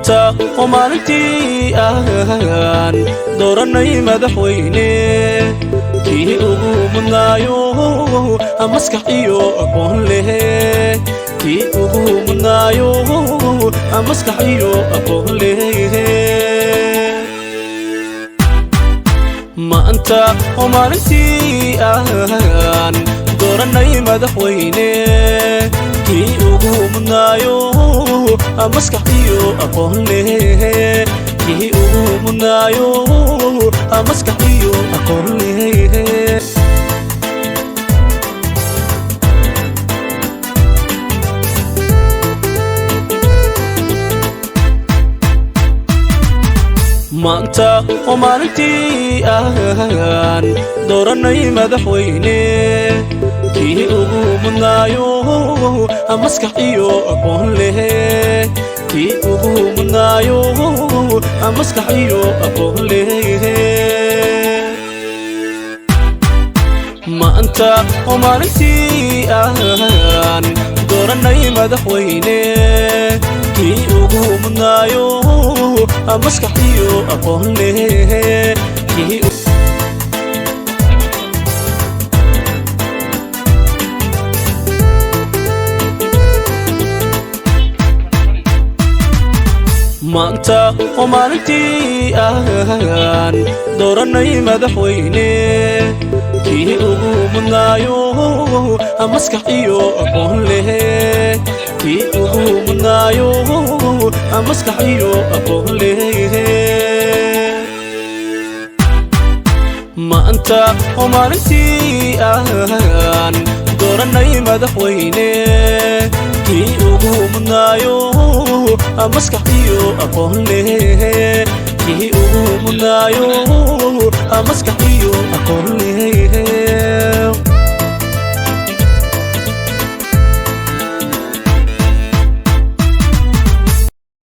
maanta oo maalintii aan dooranay madaxweyne kii ugu mudnaayo maskax iyo aqoon leh kii ugu mudnaayo maskax iyo aqoon leh maanta oo maalintii aan dooranay madaxweyne kii ugu mudnaayo maskax iyo aqoon leh kii ugu mudnaayo maskax iyo aqoon leh maanta oo maalintii aan dooranay madaxweyne kii ugu mudnaayo maskax iyo aqoon leh kii ugu mudnaayo maskax iyo aqoon leh maanta oo maalintii aan dooranay madaxweyne kii ugu mudnaayo maskax iyo aqoon leh maanta oo maalintii aan dooranay madaxweyne kii ugu mudnaayo maskax iyo aqoon leh kii ugu mudnaayo maskax iyo aqoon leh maanta oo maalintii aan dooranay madaxweyne kii ugu mudnaayo maskax iyo aqoon leh kii ugu mudnaayo maskax iyo aqoon leh